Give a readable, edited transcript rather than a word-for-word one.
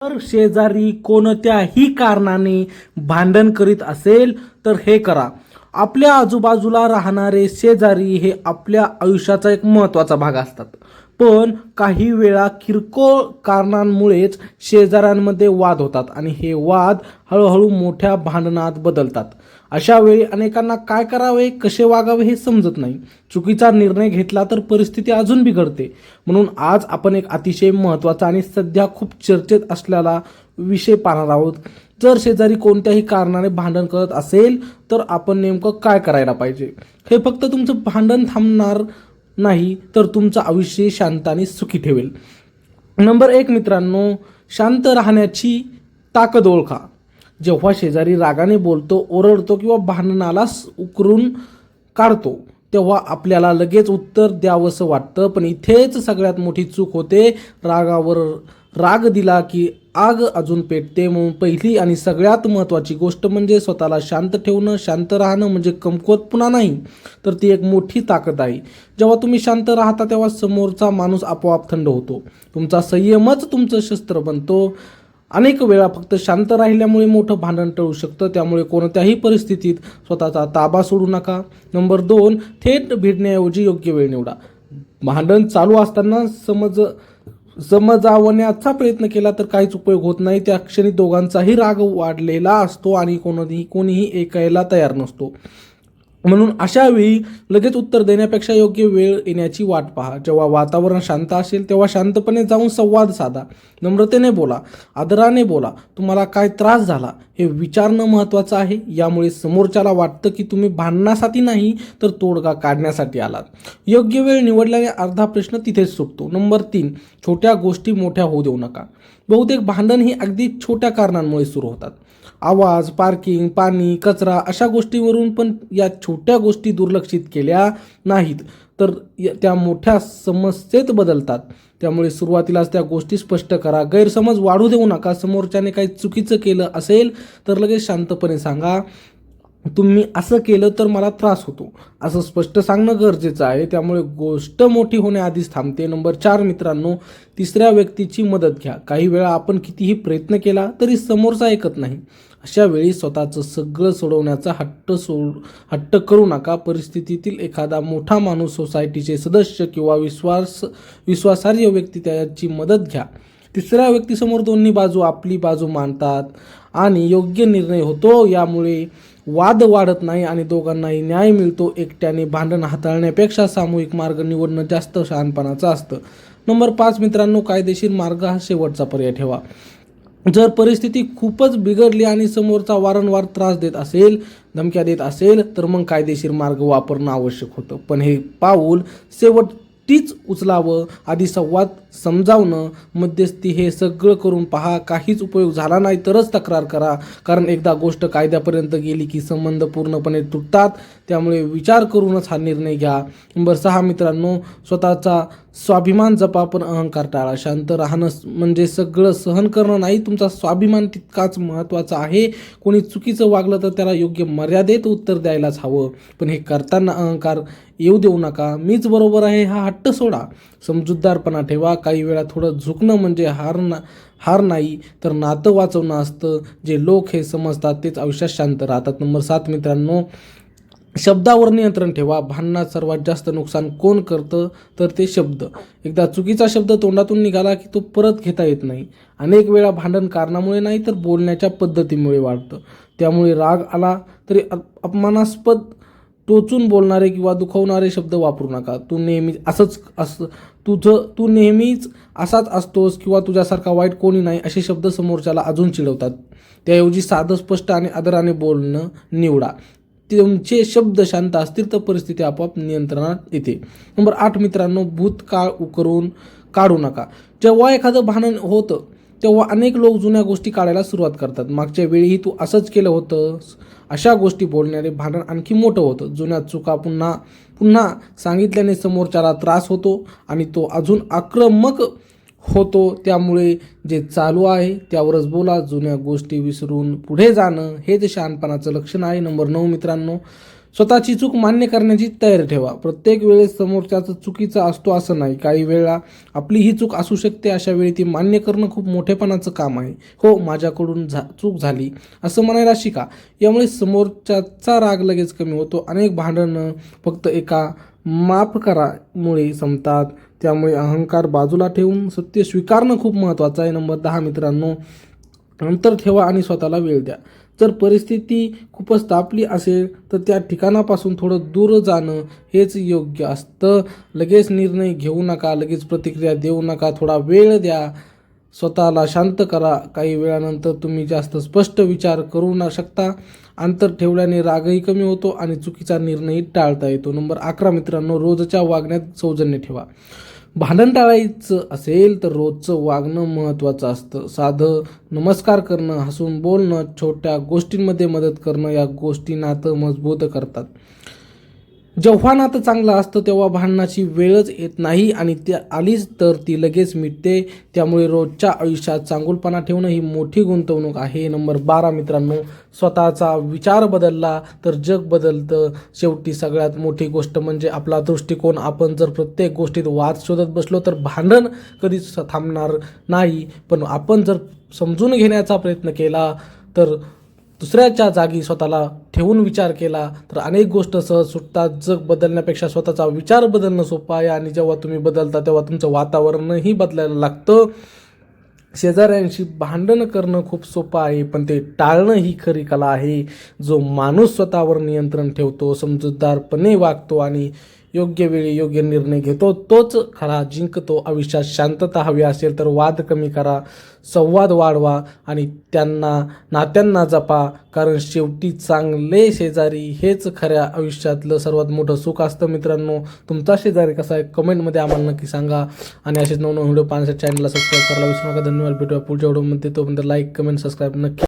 जर शेजारी कोणत्याही कारणाने भांडण करीत असेल तर हे करा. आपल्या आजूबाजूला राहणारे शेजारी हे आपल्या आयुष्याचा एक महत्त्वाचा भाग असतात. पण काही वेळा किरकोळ कारणांमुळेच शेजाऱ्यांमध्ये वाद होतात आणि हे वाद हळूहळू मोठ्या भांडणात बदलतात. अशा वेळी अनेकांना काय करावे, कसे वागावे हे समजत नाही. चुकीचा निर्णय घेतला तर परिस्थिती अजून बिघडते. म्हणून आज आपण एक अतिशय महत्त्वाचा आणि सध्या खूप चर्चेत असलेला विषय पाहणार आहोत. जर शेजारी कोणत्याही कारणाने भांडण करत असेल तर आपण नेमकं काय करायला पाहिजे. हे फक्त तुमचं भांडण थांबणार नाही तर तुमचं आयुष्य शांत आणि सुखी ठेवेल. नंबर 1 मित्रांनो, शांत राहण्याची ताकद ओळखा. जेव्हा शेजारी रागाने बोलतो, ओरडतो किंवा भांडणाला उकरून काढतो तेव्हा आपल्याला लगेच उत्तर द्यावंसं वाटतं. पण इथेच सगळ्यात मोठी चूक होते. रागावर राग दिला की आग अजून पेटते. म्हणून पहिली आणि सगळ्यात महत्त्वाची गोष्ट म्हणजे स्वतःला शांत ठेवणं. शांत राहणं म्हणजे कमकुवतपणा नाही, तर ती एक मोठी ताकद आहे. जेव्हा तुम्ही शांत राहता तेव्हा समोरचा माणूस आपोआप थंड होतो. तुमचा संयमच तुमचं शस्त्र बनतो. अनेक वेळा फक्त शांत राहिल्यामुळे मोठं भांडण टळू शकतं. त्यामुळे कोणत्याही परिस्थितीत स्वतःचा ताबा सोडू नका. नंबर 2, थेट भिडण्याऐवजी योग्य वेळ निवडा. भांडण चालू असताना समजावण्याचा प्रयत्न केला तर काहीच उपयोग होत नाही. त्या क्षणी दोघांचाही राग वाढलेला असतो आणि कोणीही ऐकायला तयार नसतो. म्हणून अशा वेळी लगेच उत्तर देण्यापेक्षा योग्य वेळ येण्याची वाट पहा. जेव्हा वातावरण शांत असेल तेव्हा शांतपणे जाऊन संवाद साधा. नम्रतेने बोला, आदराने बोला. तुम्हाला काय त्रास झाला हे विचारणं महत्त्वाचं आहे. यामुळे समोरच्याला वाटतं की तुम्ही भांडण्यासाठी नाही तर तोडगा काढण्यासाठी आलात. योग्य वेळ निवडल्याने अर्धा प्रश्न तिथेच सुटतो. नंबर 3, छोट्या गोष्टी मोठ्या होऊ देऊ नका. बहुतेक भांडण ही अगदी छोट्या कारणांमुळे सुरू होतात. आवाज, पार्किंग, पाणी, कचरा अशा गोष्टींवरून. पण या छोट्या गोष्टी दुर्लक्षित केल्या नाहीत तर त्या मोठ्या समस्येत बदलतात. त्यामुळे सुरुवातीलाच त्या गोष्टी स्पष्ट करा. गैरसमज वाढू देऊ नका. समोरच्याने काही चुकीचं केलं असेल तर लगेच शांतपणे सांगा, तुम्ही असं केलं तर मला त्रास होतो, असं स्पष्ट सांगणं गरजेचं आहे. त्यामुळे गोष्ट मोठी होण्याआधीच थांबते. नंबर 4 मित्रांनो, तिसऱ्या व्यक्तीची मदत घ्या. काही वेळा आपण कितीही प्रयत्न केला तरी समोरचा ऐकत नाही. अशा वेळी स्वतःचं सगळं सोडवण्याचा हट्ट करू नका. परिस्थितीतील एखादा मोठा माणूस, सोसायटीचे सदस्य किंवा विश्वासार्ह व्यक्ती त्याची मदत घ्या. तिसऱ्या व्यक्तीसमोर दोन्ही बाजू आपली बाजू मांडतात आणि योग्य निर्णय होतो. यामुळे वाद वाढत नाही आणि दोघांनाही न्याय मिळतो. एकट्याने भांडण हाताळण्यापेक्षा सामूहिक मार्ग निवडणं जास्त शहाणपणाचं असतं. नंबर 5 मित्रांनो, कायदेशीर मार्ग हा शेवटचा पर्याय ठेवा. जर परिस्थिती खूपच बिघडली आणि समोरचा वारंवार त्रास देत असेल, धमक्या देत असेल तर मग कायदेशीर मार्ग वापरणं आवश्यक होतं. पण हे पाऊल शेवटीच उचलावं. आधी संवाद, समजावणं, मध्यस्थी हे सगळं करून पहा. काहीच उपयोग झाला नाही तरच तक्रार करा. कारण एकदा गोष्ट कायद्यापर्यंत गेली की संबंध पूर्णपणे तुटतात. त्यामुळे विचार करूनच हा निर्णय घ्या. नंबर 6 मित्रांनो, स्वतःचा स्वाभिमान जपा पण अहंकार टाळा. शांत राहणं म्हणजे सगळं सहन करणं नाही. तुमचा स्वाभिमान तितकाच महत्त्वाचा आहे. कोणी चुकीचं वागलं तर त्याला योग्य मर्यादेत उत्तर द्यायलाच हवं. पण हे करताना अहंकार येऊ देऊ नका. मीच बरोबर आहे हा हट्ट सोडा. समजूतदारपणा ठेवा. काही वेळा थोडं झुकणं म्हणजे हार नाही तर नातं वाचवणं असतं. जे लोक हे समजतात तेच आयुष्यात शांत राहतात. नंबर 7 मित्रांनो, शब्दावर नियंत्रण ठेवा. भांडणात सर्वात जास्त नुकसान कोण करतं तर ते शब्द. एकदा चुकीचा शब्द तोंडातून निघाला की तो परत घेता येत नाही. अनेक वेळा भांडण कारणामुळे नाही तर बोलण्याच्या पद्धतीमुळे वाढतं. त्यामुळे राग आला तरी अपमानास्पद, टोचून बोलणारे किंवा दुखवणारे शब्द वापरू नका. तू नेहमीच असाच असतोस किंवा तुझ्यासारखा वाईट कोणी नाही असे शब्द समोरच्याला अजून चिडवतात. त्याऐवजी साधं, स्पष्ट आणि आदराने बोलणं निवडा. तुमचे शब्द शांत असतील तर परिस्थिती आपोआप नियंत्रणात येते. नंबर 8 मित्रांनो, भूतकाळ उकरून काढू नका. जेव्हा एखादं भांडण होतं तेव्हा अनेक लोक जुन्या गोष्टी काढायला सुरुवात करतात. मागच्या वेळीही तू असंच केलं होतंस, अशा गोष्टी बोलण्याने भांडण आणखी मोठं होतं. जुन्या चुका पुन्हा सांगितल्याने समोरच्याला त्रास होतो आणि तो अजून आक्रमक होतो. त्यामुळे जे चालू आहे त्यावरच बोला. जुन्या गोष्टी विसरून पुढे जाणं हेच शहाणपणाचं लक्षण आहे. नंबर 9 मित्रांनो, स्वतःची चूक मान्य करण्याची तयारी ठेवा. प्रत्येक वेळेस समोरच्याचं चुकीचा असतो असं नाही. काही वेळा आपली ही चूक असू शकते. अशा वेळी ती मान्य करणं खूप मोठेपणाचं काम आहे. हो, माझ्याकडून चूक झाली असं म्हणायला शिका. यामुळे समोरच्याचा राग लगेच कमी होतो. अनेक भांडणं फक्त एका माफ करामुळे संपतात. त्यामुळे अहंकार बाजूला ठेवून सत्य स्वीकारणं खूप महत्त्वाचं आहे. नंबर 10 मित्रांनो, अंतर ठेवा आणि स्वतःला वेळ द्या. जर परिस्थिती खूपच तापली असेल तर त्या ठिकाणापासून थोडं दूर जाणं हेच योग्य असतं. लगेच निर्णय घेऊ नका, लगेच प्रतिक्रिया देऊ नका. थोडा वेळ द्या, स्वतःला शांत करा. काही वेळानंतर तुम्ही जास्त स्पष्ट विचार करू न शकता. अंतर ठेवल्याने रागही कमी होतो आणि चुकीचा निर्णय टाळता येतो. नंबर 11 मित्रांनो, रोजच्या वागण्यात सौजन्य ठेवा. भांडण टाळायचं असेल तर रोजचं वागणं महत्त्वाचं असतं. साधं नमस्कार करणं, हसून बोलणं, छोट्या गोष्टींमध्ये मदत करणं या गोष्टी नातं मजबूत करतात. जेव्हा नातं चांगलं असतं तेव्हा भांडणाची वेळच येत नाही आणि ती आलीच तर ती लगेच मिटते. त्यामुळे रोजच्या आयुष्यात चांगुलपणा ठेवणं ही मोठी गुंतवणूक आहे. नंबर 12 मित्रांनो, स्वतःचा विचार बदलला तर जग बदलतं. शेवटी सगळ्यात मोठी गोष्ट म्हणजे आपला दृष्टिकोन. आपण जर प्रत्येक गोष्टीत वाद शोधत बसलो तर भांडण कधीच थांबणार नाही. पण आपण जर समजून घेण्याचा प्रयत्न केला तर दुसऱ्याच्या जागी स्वतःला ठेवून विचार केला तर अनेक गोष्ट सहज सुटतात. जग बदलण्यापेक्षा स्वतःचा विचार बदलणं सोपं आहे आणि जेव्हा तुम्ही बदलता तेव्हा तुमचं वातावरणही बदलायला लागतं. शेजाऱ्यांशी भांडण करणं खूप सोपं आहे, पण ते टाळणं ही खरी कला आहे. जो माणूस स्वतःवर नियंत्रण ठेवतो, समजूतदारपणे वागतो आणि योग्य वेळी योग्य निर्णय घेतो तोच खरा जिंकतो. आयुष्यात शांतता हवी असेल तर वाद कमी करा, संवाद वाढवा आणि नात्यांना जपा. कारण शेवटी चांगले शेजारी हेच खऱ्या आयुष्यातलं सर्वात मोठं सुख असतं. मित्रांनो, तुमचा शेजारी कसा आहे कमेंटमध्ये आम्हाला नक्की सांगा. आणि असेच नवनवीन व्हिडिओ पाहण्यासाठी चॅनलला सबस्क्राईब करायला विसरू नका. धन्यवाद. भेटूया पुढच्या व्हिडिओमध्ये. तोपर्यंत लाईक, कमेंट, सबस्क्राईब नक्की